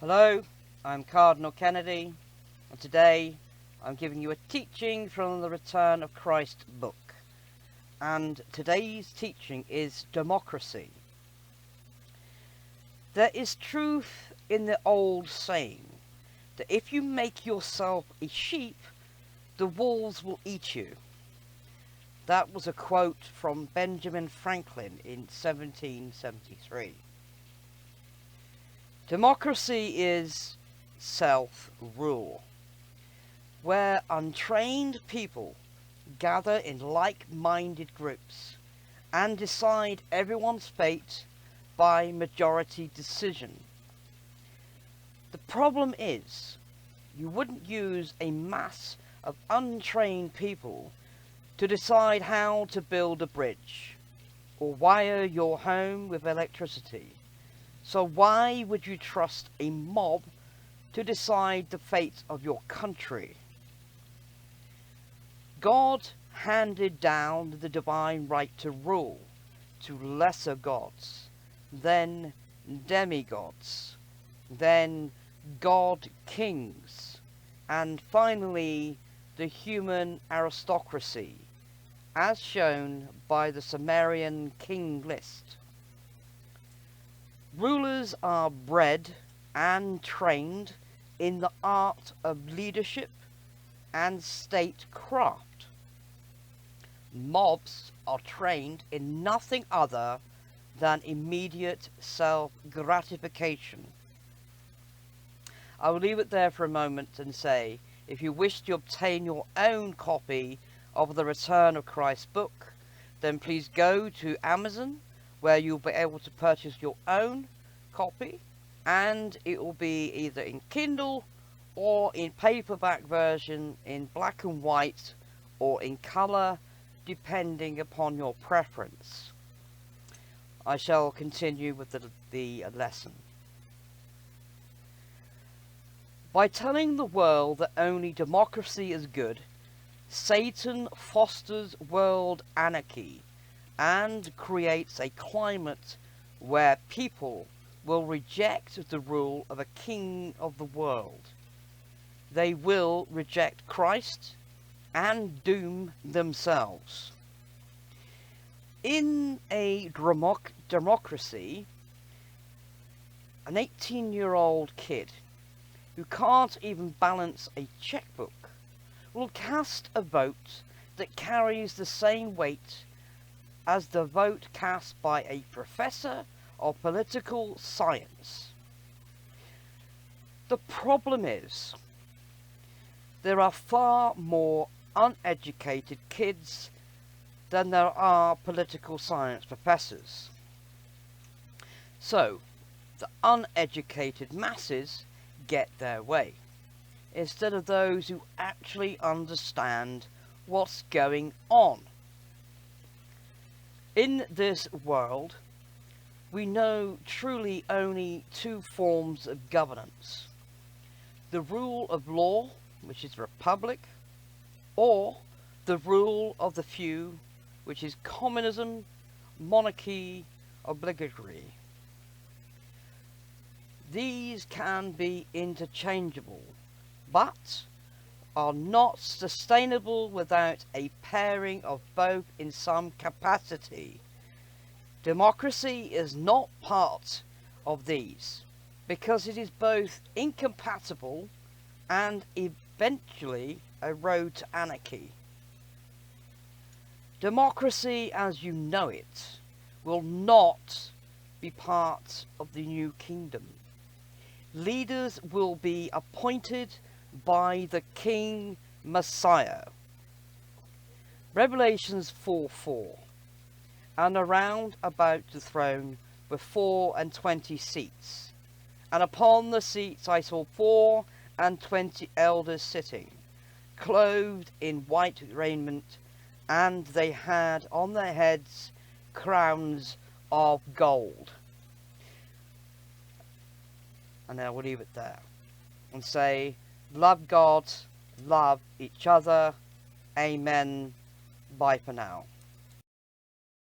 Hello, I'm Cardinal Kennedy, and today I'm giving you a teaching from the Return of Christ book. And today's teaching is democracy. There is truth in the old saying that if you make yourself a sheep, the wolves will eat you. That was a quote from Benjamin Franklin in 1773. Democracy is self-rule, where untrained people gather in like-minded groups and decide everyone's fate by majority decision. The problem is, you wouldn't use a mass of untrained people to decide how to build a bridge or wire your home with electricity. So why would you trust a mob to decide the fate of your country? God handed down the divine right to rule to lesser gods, then demigods, then god-kings, and finally the human aristocracy, as shown by the Sumerian king list. Rulers are bred and trained in the art of leadership and statecraft. Mobs are trained in nothing other than immediate self-gratification. I will leave it there for a moment and say, if you wish to obtain your own copy of the Return of Christ book, then please go to Amazon, where you'll be able to purchase your own copy, and it will be either in Kindle or in paperback version in black and white or in colour, depending upon your preference. I shall continue with the lesson. By telling the world that only democracy is good, Satan fosters world anarchy and creates a climate where people will reject the rule of a king of the world. They will reject Christ and doom themselves. In a democracy, an 18-year-old kid who can't even balance a checkbook will cast a vote that carries the same weight as the vote cast by a professor of political science. The problem is, there are far more uneducated kids than there are political science professors. So, the uneducated masses get their way, instead of those who actually understand what's going on. In this world, we know truly only two forms of governance: the rule of law, which is republic, or the rule of the few, which is communism, monarchy, obligatory. These can be interchangeable, but are not sustainable without a pairing of both in some capacity. Democracy is not part of these, because it is both incompatible and eventually a road to anarchy. Democracy as you know it will not be part of the new kingdom. Leaders will be appointed by the King Messiah. Revelations 4:4. And around about the throne were 24 seats, and upon the seats I saw 24 elders sitting, clothed in white raiment, and they had on their heads crowns of gold. And I will leave it there and say, love God, love each other. Amen. Bye for now.